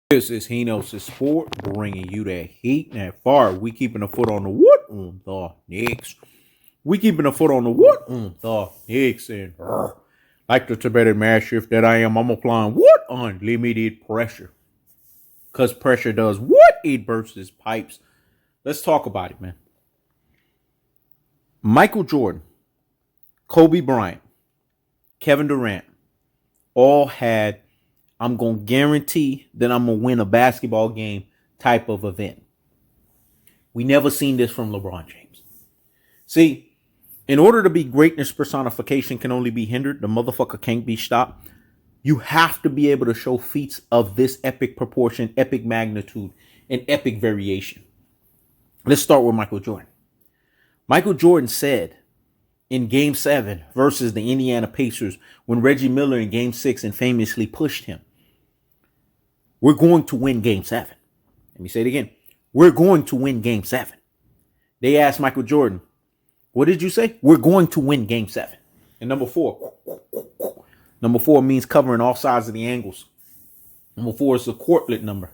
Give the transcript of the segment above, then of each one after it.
This is Hino's Sport, bringing you that heat and that fire. We keeping a foot on the what on the Knicks. We keeping a foot on the what on the Knicks. And like the Tibetan Mastiff that I am, I'm applying what unlimited pressure. Because pressure does what? It bursts its pipes. Let's talk about it, man. Michael Jordan, Kobe Bryant, Kevin Durant all had I'm going to guarantee that I'm going to win a basketball game type of event. We never seen this from LeBron James. See, in order to be greatness personification can only be hindered. The motherfucker can't be stopped. You have to be able to show feats of this epic proportion, epic magnitude, and epic variation. Let's start with Michael Jordan. Michael Jordan said in Game 7 versus the Indiana Pacers when Reggie Miller in Game 6 infamously pushed him, we're going to win Game 7. Let me say it again. We're going to win Game 7. They asked Michael Jordan, what did you say? We're going to win Game 7. And number 4. Number 4 means covering all sides of the angles. Number 4 is the quartlet number.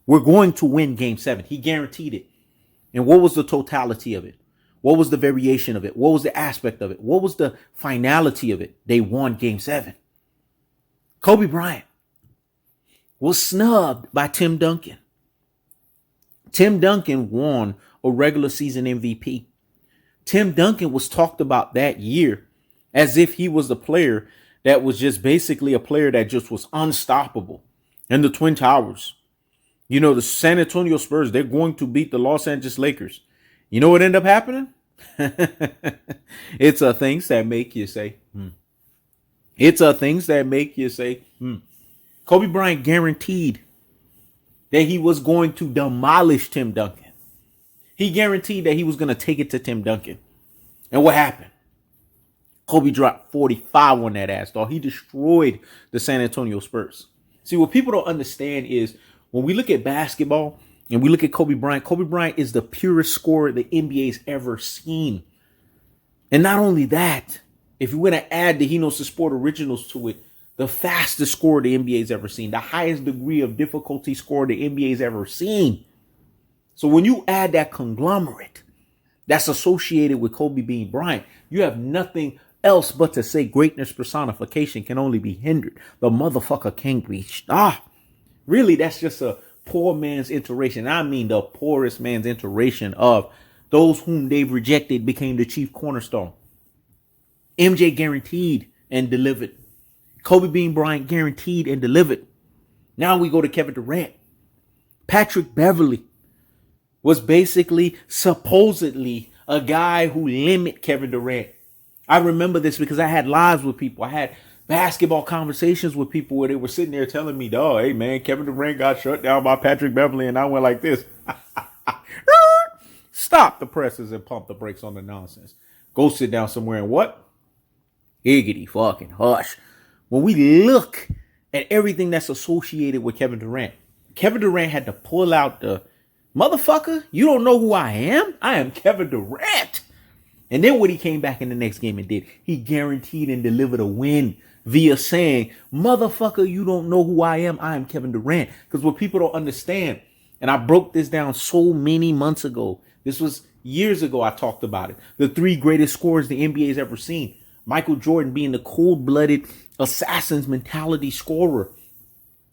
We're going to win Game 7. He guaranteed it. And what was the totality of it? What was the variation of it? What was the aspect of it? What was the finality of it? They won Game 7. Kobe Bryant was snubbed by Tim Duncan. Tim Duncan won a regular season MVP. Tim Duncan was talked about that year as if he was a player that was just basically a player that just was unstoppable. And the Twin Towers, you know, the San Antonio Spurs, they're going to beat the Los Angeles Lakers. You know what ended up happening? It's things that make you say, It's things that make you say, Kobe Bryant guaranteed that he was going to demolish Tim Duncan. He guaranteed that he was going to take it to Tim Duncan. And what happened? Kobe dropped 45 on that ass, dog. He destroyed the San Antonio Spurs. See, what people don't understand is when we look at basketball and we look at Kobe Bryant is the purest scorer the NBA's ever seen. And not only that, if you want to add the Hino's Sport originals to it, the fastest scorer the NBA's ever seen, the highest degree of difficulty score the NBA's ever seen. So when you add that conglomerate that's associated with Kobe being Bryant, you have nothing else but to say greatness personification can only be hindered. The motherfucker can't be stopped. Really, that's just a poor man's iteration. I mean the poorest man's iteration of those whom they've rejected became the chief cornerstone. MJ guaranteed and delivered. Kobe Bean Bryant guaranteed and delivered. Now we go to Kevin Durant. Patrick Beverley was basically supposedly a guy who limited Kevin Durant. I remember this because I had lives with people. I had basketball conversations with people where they were sitting there telling me, dog, hey man, Kevin Durant got shut down by Patrick Beverley. And I went like this. Stop the presses and pump the brakes on the nonsense. Go sit down somewhere and what? Higgity fucking hush. When we look at everything that's associated with Kevin Durant had to pull out the motherfucker. You don't know who I am? I am Kevin Durant. And then what he came back in the next game and did, he guaranteed and delivered a win via saying, motherfucker, you don't know who I am. I am Kevin Durant. Because what people don't understand, and I broke this down so many months ago. This was years ago I talked about it. The 3 greatest scorers the NBA's ever seen. Michael Jordan being the cold-blooded assassin's mentality scorer.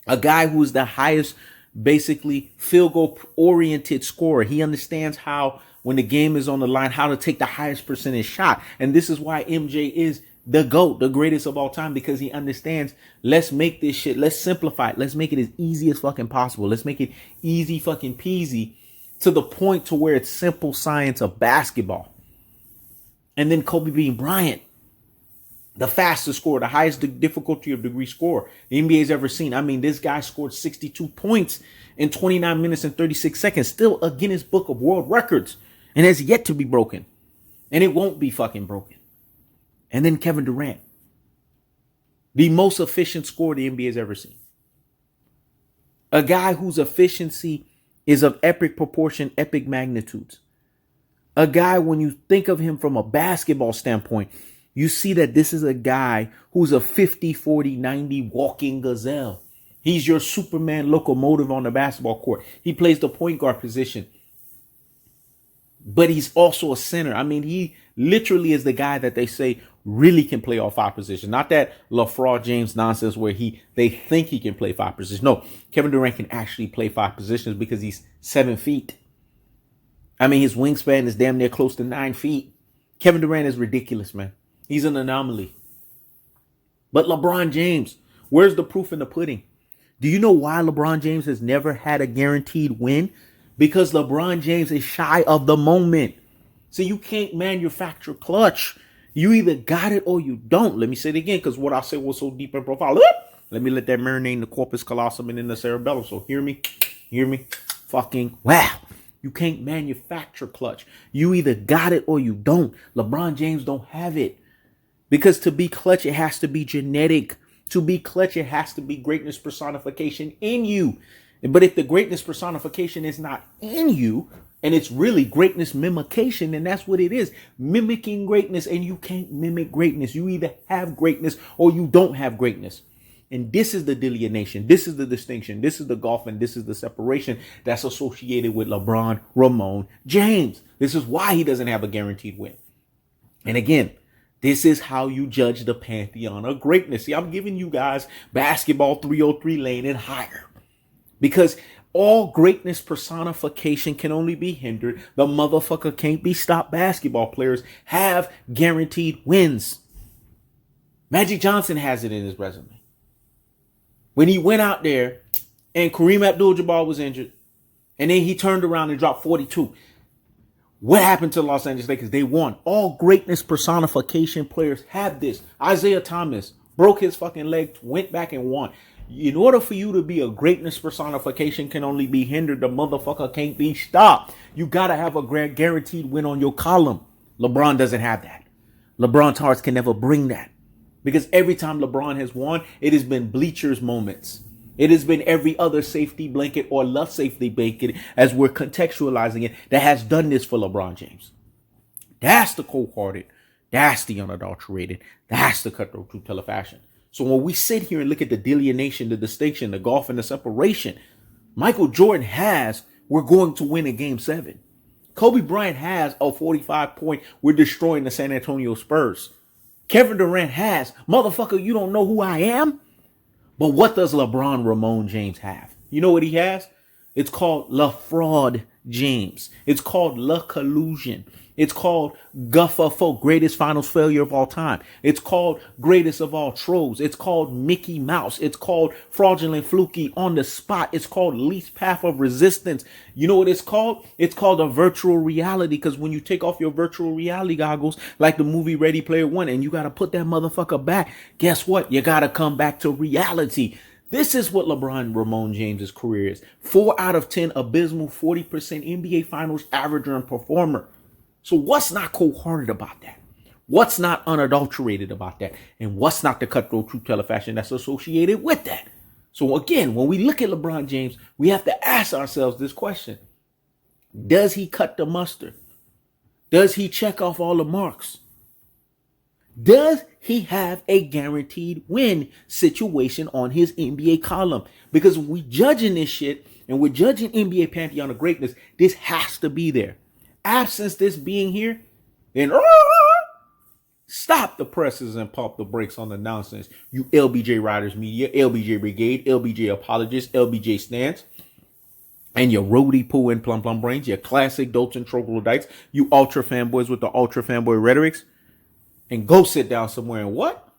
A guy who is the highest, basically, field goal-oriented scorer. He understands how, when the game is on the line, how to take the highest percentage shot. And this is why MJ is the GOAT, the greatest of all time, because he understands, let's make this shit, let's simplify it. Let's make it as easy as fucking possible. Let's make it easy fucking peasy to the point to where it's simple science of basketball. And then Kobe Bean Bryant, the fastest scorer, the highest difficulty of degree scorer the NBA's ever seen. I mean, this guy scored 62 points in 29 minutes and 36 seconds. Still a Guinness Book of World Records. And has yet to be broken. And it won't be fucking broken. And then Kevin Durant, the most efficient scorer the NBA's ever seen. A guy whose efficiency is of epic proportion, epic magnitudes. A guy, when you think of him from a basketball standpoint, you see that this is a guy who's a 50, 40, 90 walking gazelle. He's your Superman locomotive on the basketball court. He plays the point guard position, but he's also a center. I mean, he literally is the guy that they say really can play all five positions. Not that Lefraud James nonsense where they think he can play five positions. No, Kevin Durant can actually play five positions because he's 7 feet. I mean, his wingspan is damn near close to 9 feet. Kevin Durant is ridiculous, man. He's an anomaly. But LeBron James, where's the proof in the pudding? Do you know why LeBron James has never had a guaranteed win? Because LeBron James is shy of the moment. So you can't manufacture clutch. You either got it or you don't. Let me say it again, because what I said was so deep in profile. Let me let that marinate in the corpus callosum and in the cerebellum. So hear me. Fucking wow. You can't manufacture clutch. You either got it or you don't. LeBron James don't have it. Because to be clutch, it has to be genetic. To be clutch, it has to be greatness personification in you. But if the greatness personification is not in you, and it's really greatness mimication, then that's what it is. Mimicking greatness, and you can't mimic greatness. You either have greatness or you don't have greatness. And this is the delineation. This is the distinction. This is the golf, and this is the separation that's associated with LeBron Ramon James. This is why he doesn't have a guaranteed win. And again, this is how you judge the pantheon of greatness. See, I'm giving you guys basketball 303 lane and higher. Because all greatness personification can only be hindered. The motherfucker can't be stopped. Basketball players have guaranteed wins. Magic Johnson has it in his resume. When he went out there and Kareem Abdul-Jabbar was injured, and then he turned around and dropped 42. What happened to the Los Angeles Lakers? They won. All greatness personification players have this. Isaiah Thomas broke his fucking leg, went back and won. In order for you to be a greatness personification can only be hindered. The motherfucker can't be stopped. You got to have a guaranteed win on your column. LeBron doesn't have that. LeBron's hearts can never bring that. Because every time LeBron has won, it has been bleachers moments. It has been every other safety blanket or love safety blanket, as we're contextualizing it, that has done this for LeBron James. That's the cold-hearted. That's the unadulterated. That's the cutthroat true tell of fashion. So when we sit here and look at the delineation, the distinction, the golf, and the separation, Michael Jordan has, we're going to win in Game 7. Kobe Bryant has a 45-point, we're destroying the San Antonio Spurs. Kevin Durant has, motherfucker, you don't know who I am? But what does LeBron Ramon James have? You know what he has? It's called Lefraud James. It's called La Collusion. It's called Guffafo, greatest finals failure of all time. It's called greatest of all trolls. It's called Mickey Mouse. It's called fraudulent fluky on the spot. It's called least path of resistance. You know what it's called? It's called a virtual reality, because when you take off your virtual reality goggles, like the movie Ready Player One, and you got to put that motherfucker back, guess what? You got to come back to reality. This is what LeBron Ramon James's career is. 4 out of 10 abysmal 40% NBA Finals averager and performer. So what's not cold-hearted about that? What's not unadulterated about that? And what's not the cutthroat true tell of fashion that's associated with that? So again, when we look at LeBron James, we have to ask ourselves this question. Does he cut the mustard? Does he check off all the marks? Does he have a guaranteed win situation on his NBA column? Because when we judging this shit and we're judging NBA Pantheon of Greatness, this has to be there. Absence this being here, then stop the presses and pump the brakes on the nonsense. You LBJ Riders Media, LBJ Brigade, LBJ Apologists, LBJ Stance, and your roadie poo and plum brains, your classic dolts and troglodytes, you ultra fanboys with the ultra fanboy rhetorics, and go sit down somewhere and what?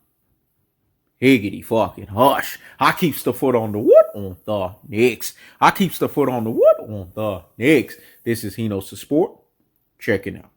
Higgity fucking hush. I keeps the foot on the what? On the Knicks. I keeps the foot on the what? On the Knicks. This is He Knows the Sport. Check it out.